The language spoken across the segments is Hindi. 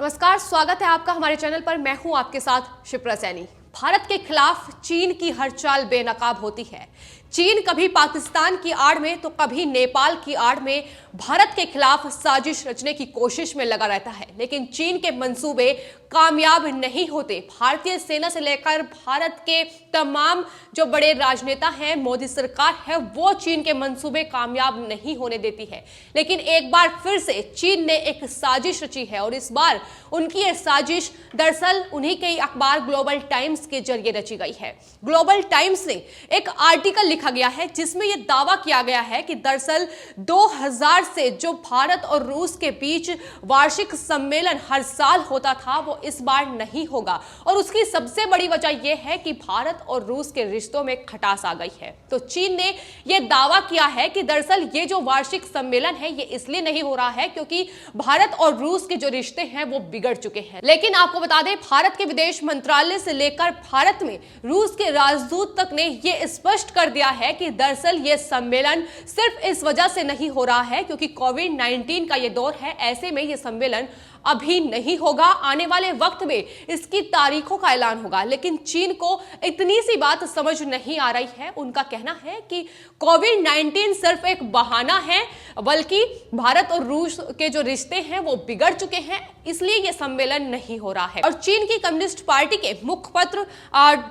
नमस्कार, स्वागत है आपका हमारे चैनल पर। मैं हूं आपके साथ शिप्रा सैनी। भारत के खिलाफ चीन की हर चाल बेनकाब होती है। चीन कभी पाकिस्तान की आड़ में तो कभी नेपाल की आड़ में भारत के खिलाफ साजिश रचने की कोशिश में लगा रहता है, लेकिन चीन के मंसूबे कामयाब नहीं होते। भारतीय सेना से लेकर भारत के तमाम जो बड़े राजनेता हैं, मोदी सरकार है, वो चीन के मंसूबे कामयाब नहीं होने देती है। लेकिन एक बार फिर से चीन ने एक साजिश रची है और इस बार उनकी यह साजिश दरअसल उन्हीं के अखबार ग्लोबल टाइम्स के जरिए रची गई है। ग्लोबल टाइम्स ने एक आर्टिकल लिखा गया है जिसमें यह दावा किया गया है कि दरअसल 2000 से जो भारत और रूस के बीच वार्षिक सम्मेलन हर साल होता था वो इस बार नहीं होगा, और उसकी सबसे बड़ी वजह यह है कि भारत और रूस के रिश्तों में खटास आ गई है। तो चीन ने यह दावा किया है कि दरअसल ये जो वार्षिक सम्मेलन है ये इसलिए नहीं हो रहा है क्योंकि भारत और रूस के जो रिश्ते हैं वो बिगड़ चुके हैं। लेकिन आपको बता दें, भारत के विदेश मंत्रालय से लेकर भारत में रूस के राजदूत तक ने यह स्पष्ट कर दिया है कि दरअसल यह सम्मेलन सिर्फ इस वजह से नहीं हो रहा है क्योंकि कोविड-19 का यह दौर है। ऐसे में यह सम्मेलन अभी नहीं होगा, आने वाले वक्त में इसकी तारीखों का ऐलान होगा। लेकिन चीन को इतनी सी बात समझ नहीं आ रही है। उनका कहना है कि कोविड-19 सिर्फ एक बहाना है, बल्कि भारत और रूस के जो रिश्ते हैं वो बिगड़ चुके हैं, इसलिए यह सम्मेलन नहीं हो रहा है। और चीन की कम्युनिस्ट पार्टी के मुखपत्र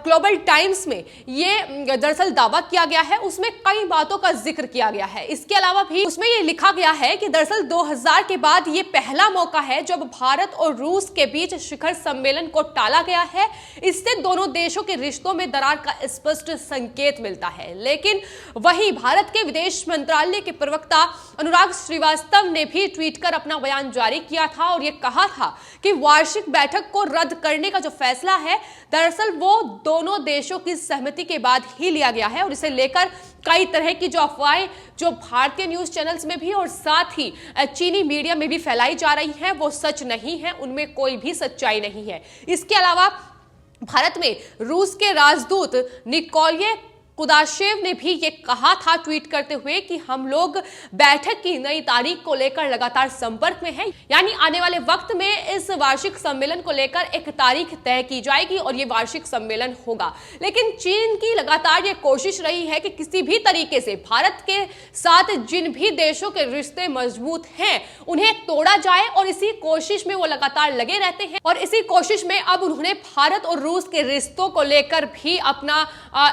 ग्लोबल टाइम्स में ये दरअसल दावा किया गया है, उसमें कई बातों का जिक्र किया गया है। इसके अलावा भी उसमें यह लिखा गया है कि दरअसल 2000 के बाद ये पहला मौका है जब भारत और रूस के बीच शिखर सम्मेलन को टाला गया है। इससे दोनों देशों के रिश्तों में दरार का स्पष्ट संकेत मिलता है। लेकिन वहीं भारत के विदेश मंत्रालय के प्रवक्ता अनुराग श्रीवास्तव ने भी ट्वीट कर अपना बयान जारी किया था और यह कहा था कि वार्षिक बैठक को रद्द करने का जो फैसला है दरअसल वो दोनों देशों की सहमति के बाद ही लिया गया है, और इसे लेकर कई तरह की जो अफवाहें जो भारतीय न्यूज चैनल्स में भी और साथ ही चीनी मीडिया में भी फैलाई जा रही हैं वो सच नहीं है, उनमें कोई भी सच्चाई नहीं है। इसके अलावा भारत में रूस के राजदूत निकोलय कुदाशेव ने भी ये कहा था ट्वीट करते हुए कि हम लोग बैठक की नई तारीख को लेकर लगातार संपर्क में हैं, यानी आने वाले वक्त में इस वार्षिक सम्मेलन को लेकर एक तारीख तय की जाएगी और ये वार्षिक सम्मेलन होगा। लेकिन चीन की लगातार ये कोशिश रही है कि किसी भी तरीके से भारत के साथ जिन भी देशों के रिश्ते मजबूत हैं उन्हें तोड़ा जाए, और इसी कोशिश में वो लगातार लगे रहते हैं। और इसी कोशिश में अब उन्होंने भारत और रूस के रिश्तों को लेकर भी अपना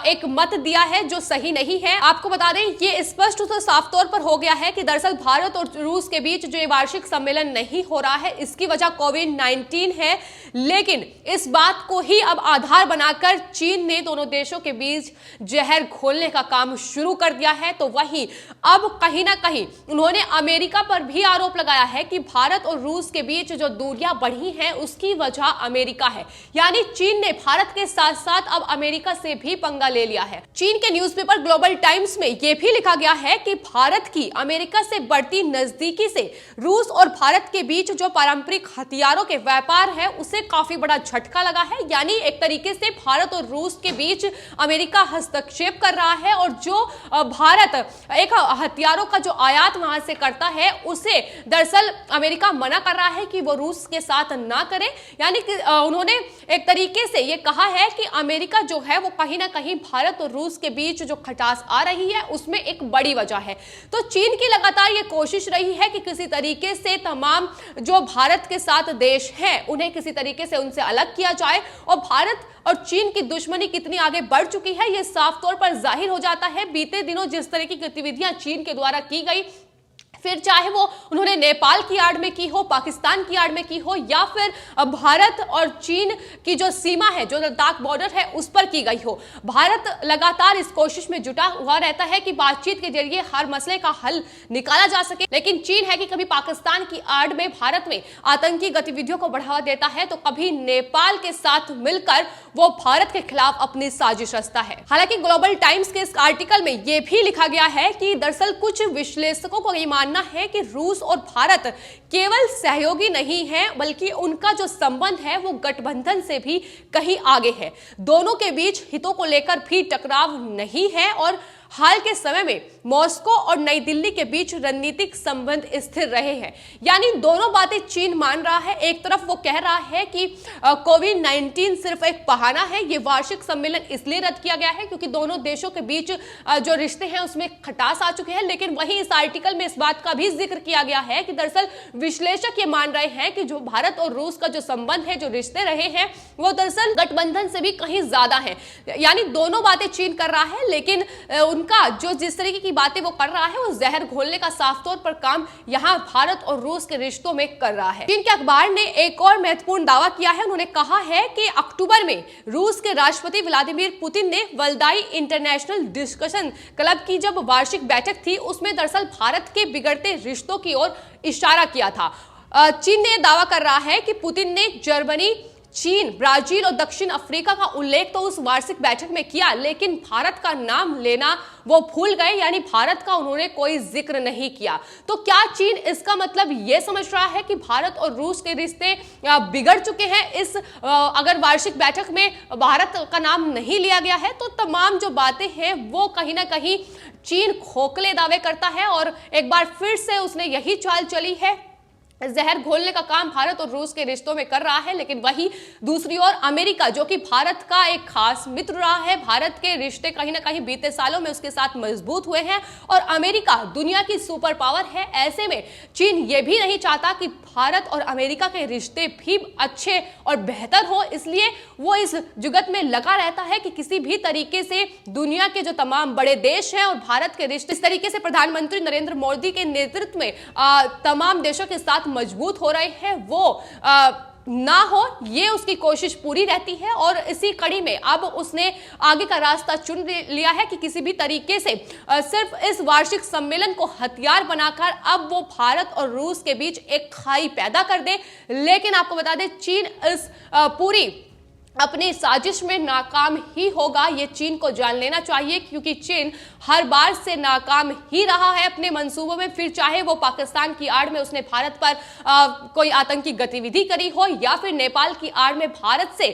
एक मत दिया है जो सही नहीं है। आपको बता दें, ये स्पष्ट तो साफ तौर पर हो गया है कि दरअसल भारत और रूस के बीच जो ये वार्षिक सम्मेलन नहीं हो रहा है इसकी वजह कोविड-19 है। लेकिन इस बात को ही अब आधार बनाकर चीन ने दोनों देशों के बीच जहर घोलने का काम शुरू कर दिया है। तो वहीं अब कहीं ना कहीं उन्होंने अमेरिका पर भी आरोप लगाया है कि भारत और रूस के बीच जो दूरियां बढ़ी हैं उसकी वजह अमेरिका है, यानी चीन ने भारत के साथ साथ अब अमेरिका से भी पंगा ले लिया है। चीन के न्यूज़पेपर ग्लोबल टाइम्स में यह भी लिखा गया है कि भारत की अमेरिका से बढ़ती नजदीकी से रूस और भारत के बीच जो पारंपरिक हथियारों के व्यापार है उसे काफी बड़ा झटका लगा है। यानी एक तरीके से भारत और रूस के बीच अमेरिका हस्तक्षेप कर रहा है, और जो भारत एक हथियारों का जो आयात वहां से करता है उसे दरअसल अमेरिका मना कर रहा है कि वो रूस के साथ ना करे। यानी कि उन्होंने एक तरीके से ये कहा है कि अमेरिका जो है वो कहीं ना कहीं भारत और रूस के बीच जो खटास आ रही है उसमें एक बड़ी वजह है। तो चीन की लगातार ये कोशिश रही है कि किसी तरीके से तमाम जो भारत के साथ देश हैं उन्हें किसी तरीके से उनसे अलग किया जाए, और भारत और चीन की दुश्मनी कितनी आगे बढ़ चुकी है ये साफ तौर पर जाहिर हो जाता है। बीते दिनों जिस तरह की गतिविधियां चीन के द्वारा की गई, फिर चाहे वो उन्होंने नेपाल की आड़ में की हो, पाकिस्तान की आड़ में की हो, या फिर भारत और चीन की जो सीमा है, जो लद्दाख बॉर्डर है उस पर की गई हो, भारत लगातार इस कोशिश में जुटा हुआ रहता है कि बातचीत के जरिए हर मसले का हल निकाला जा सके। लेकिन चीन है कि कभी पाकिस्तान की आड़ में भारत में आतंकी गतिविधियों को बढ़ावा देता है, तो कभी नेपाल के साथ मिलकर वो भारत के खिलाफ अपनी साजिश रचता है। हालांकि ग्लोबल टाइम्स के इस आर्टिकल में यह भी लिखा गया है कि दरअसल कुछ विश्लेषकों को यह मानना है कि रूस और भारत केवल सहयोगी नहीं है, बल्कि उनका जो संबंध है वो गठबंधन से भी कहीं आगे है। दोनों के बीच हितों को लेकर भी टकराव नहीं है, और हाल के समय में मॉस्को और नई दिल्ली के बीच रणनीतिक संबंध स्थिर रहे हैं। यानी दोनों बातें चीन मान रहा है। एक तरफ वो कह रहा है कि कोविड-19 सिर्फ एक बहाना है, ये वार्षिक सम्मेलन इसलिए रद्द किया गया है क्योंकि दोनों देशों के बीच जो रिश्ते हैं उसमें खटास आ चुके हैं। लेकिन वहीं इस आर्टिकल में इस बात का भी जिक्र किया गया है कि दरअसल विश्लेषक ये मान रहे हैं कि जो भारत और रूस का जो संबंध है, जो रिश्ते रहे हैं, वो दरअसल गठबंधन से भी कहीं ज्यादा है। यानी दोनों बातें चीन कर रहा है, लेकिन उनका जो जिस तरीके की बातें वो कर रहा है वो जहर घोलने का साफ तौर पर काम यहां भारत और रूस के रिश्तों में कर रहा है। चीन के अखबार ने एक और महत्वपूर्ण दावा किया है। उन्होंने कहा है कि अक्टूबर में रूस के राष्ट्रपति व्लादिमीर पुतिन ने वल्दाई इंटरनेशनल डिस्कशन क्लब की जब वार्षिक बैठक थी, उसमें दरअसल भारत के बिगड़ते रिश्तों की ओर इशारा किया था। चीन ने दावा कर रहा है कि पुतिन ने जर्मनी, चीन, ब्राजील और दक्षिण अफ्रीका का उल्लेख तो उस वार्षिक बैठक में किया, लेकिन भारत का नाम लेना वो भूल गए। यानी भारत का उन्होंने कोई जिक्र नहीं किया। तो क्या चीन इसका मतलब ये समझ रहा है कि भारत और रूस के रिश्ते बिगड़ चुके हैं? अगर वार्षिक बैठक में भारत का नाम नहीं लिया गया है तो तमाम जो बातें हैं वो कहीं ना कहीं चीन खोखले दावे करता है और एक बार फिर से उसने यही चाल चली है, जहर घोलने का काम भारत और रूस के रिश्तों में कर रहा है। लेकिन वही दूसरी ओर अमेरिका, जो कि भारत का एक खास मित्र रहा है, भारत के रिश्ते कहीं ना कहीं बीते सालों में उसके साथ मजबूत हुए हैं और अमेरिका दुनिया की सुपर पावर है। ऐसे में चीन ये भी नहीं चाहता कि भारत और अमेरिका के रिश्ते भी अच्छे और बेहतर हो, इसलिए वो इस जुगत में लगा रहता है कि किसी भी तरीके से दुनिया के जो तमाम बड़े देश हैं और भारत के रिश्ते इस तरीके से प्रधानमंत्री नरेंद्र मोदी के नेतृत्व में तमाम देशों के साथ मजबूत हो रहे हैं, वो ना हो, ये उसकी कोशिश पूरी रहती है। और इसी कड़ी में अब उसने आगे का रास्ता चुन लिया है कि किसी भी तरीके से सिर्फ इस वार्षिक सम्मेलन को हथियार बनाकर अब वो भारत और रूस के बीच एक खाई पैदा कर दे। लेकिन आपको बता दें, चीन इस पूरी अपनी साजिश में नाकाम ही होगा, ये चीन को जान लेना चाहिए, क्योंकि चीन हर बार से नाकाम ही रहा है अपने मंसूबों में। फिर चाहे वो पाकिस्तान की आड़ में उसने भारत पर कोई आतंकी गतिविधि करी हो या फिर नेपाल की आड़ में भारत से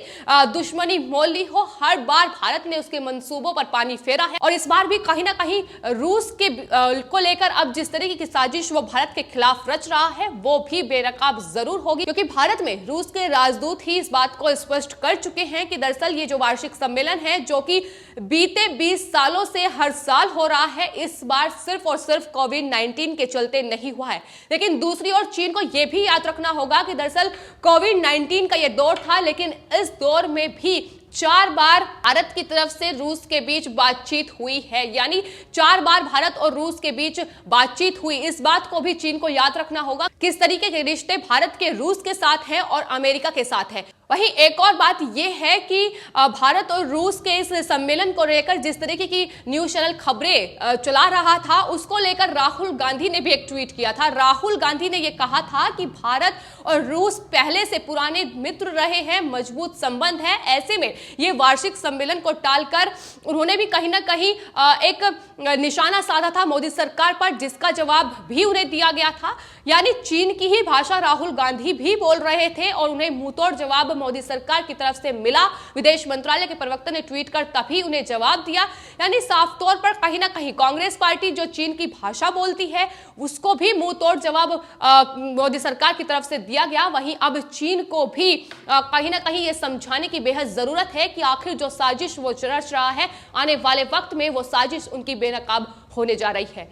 दुश्मनी मोल ली हो, हर बार भारत ने उसके मंसूबों पर पानी फेरा है। और इस बार भी कहीं ना कहीं रूस के को लेकर अब जिस तरीके की साजिश वो भारत के खिलाफ रच रहा है वो भी बेनकाब जरूर होगी, क्योंकि भारत में रूस के राजदूत ही इस बात को स्पष्ट कर चुके हैं कि दरअसल ये जो वार्षिक सम्मेलन है, जो कि बीते 20 सालों से हर साल हो रहा है, इस बार सिर्फ और सिर्फ कोविड-19 के चलते नहीं हुआ है। लेकिन दूसरी ओर चीन को यह भी याद रखना होगा कि दरअसल कोविड-19 का यह दौर था, लेकिन इस दौर में भी 4 बार भारत की तरफ से रूस के बीच बातचीत हुई है। यानी 4 बार भारत और रूस के बीच बातचीत हुई। इस बात को भी चीन को याद रखना होगा, किस तरीके के रिश्ते भारत के रूस के साथ हैं और अमेरिका के साथ है। वहीं एक और बात यह है कि भारत और रूस के इस सम्मेलन को लेकर जिस तरीके की न्यूज चैनल खबरें चला रहा था, उसको लेकर राहुल गांधी ने भी एक ट्वीट किया था। राहुल गांधी ने यह कहा था कि भारत और रूस पहले से पुराने मित्र रहे हैं, मजबूत संबंध है। ऐसे में ये वार्षिक सम्मेलन को टालकर उन्होंने भी कहीं ना कहीं एक निशाना साधा था मोदी सरकार पर, जिसका जवाब भी उन्हें दिया गया था। यानी चीन की ही भाषा राहुल गांधी भी बोल रहे थे और उन्हें मुंहतोड़ जवाब मोदी सरकार की तरफ से मिला। विदेश मंत्रालय के प्रवक्ता ने ट्वीट कर तभी उन्हें जवाब दिया। यानी साफ तौर पर कहीं ना कहीं कांग्रेस पार्टी जो चीन की भाषा बोलती है उसको भी मुंहतोड़ जवाब मोदी सरकार की तरफ से दिया गया। वहीं अब चीन को भी कहीं ना कहीं ये समझाने की बेहद जरूरत है कि आखिर जो साजिश वो रच रहा है, आने वाले वक्त में वो साजिश उनकी बेनकाब होने जा रही है।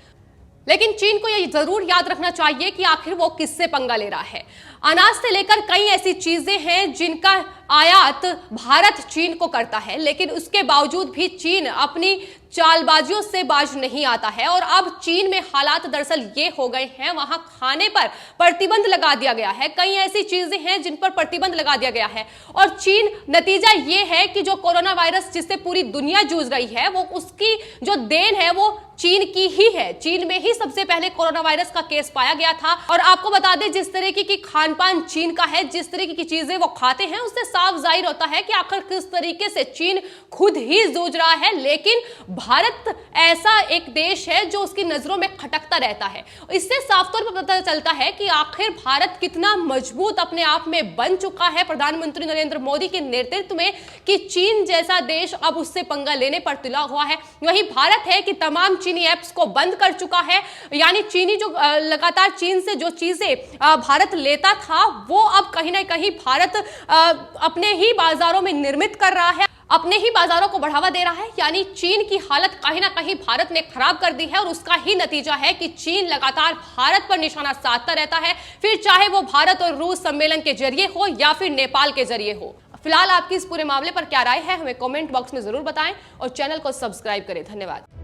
लेकिन चीन को यह जरूर याद रखना चाहिए कि आखिर वो किससे पंगा ले रहा है। अनाज से लेकर कई ऐसी चीजें हैं जिनका आयात भारत चीन को करता है, लेकिन उसके बावजूद भी चीन अपनी चालबाजियों से बाज नहीं आता है। और अब चीन में हालात दरअसल ये हो गए हैं, वहां खाने पर प्रतिबंध लगा दिया गया है। कई ऐसी चीजें हैं जिन पर प्रतिबंध लगा दिया गया है और चीन, नतीजा ये है कि जो कोरोना वायरस जिससे पूरी दुनिया जूझ रही है, वो उसकी जो देन है वो चीन की ही है। चीन में ही सबसे पहले कोरोना वायरस का केस पाया गया था। और आपको बता दें, जिस तरीके की खाने खान पान चीन का है, जिस तरीके की चीजें वो खाते हैं, उससे साफ जाहिर होता है कि आखिर किस तरीके से चीन खुद ही जूझ रहा है। लेकिन भारत ऐसा एक देश है जो उसकी नजरों में खटकता रहता है। इससे साफ तौर पर पता चलता है कि आखिर भारत कितना मजबूत अपने आप में बन चुका है प्रधानमंत्री नरेंद्र मोदी के नेतृत्व में, कि चीन जैसा देश अब उससे पंगा लेने पर तुला हुआ है। वहीं भारत है कि तमाम चीनी ऐप्स को बंद कर चुका है, यानी चीनी जो लगातार चीन से जो चीजें भारत लेता था वो अब कहीं ना कहीं भारत अपने ही बाजारों में निर्मित कर रहा है, अपने ही बाजारों को बढ़ावा दे रहा है। यानी चीन की हालत कहीं ना कहीं भारत ने खराब कर दी है, और उसका ही नतीजा है कि चीन लगातार भारत पर निशाना साधता रहता है, फिर चाहे वो भारत और रूस सम्मेलन के जरिए हो या फिर नेपाल के जरिए हो। फिलहाल आपकी इस पूरे मामले पर क्या राय है, हमें कमेंट बॉक्स में जरूर बताएं और चैनल को सब्सक्राइब करें। धन्यवाद।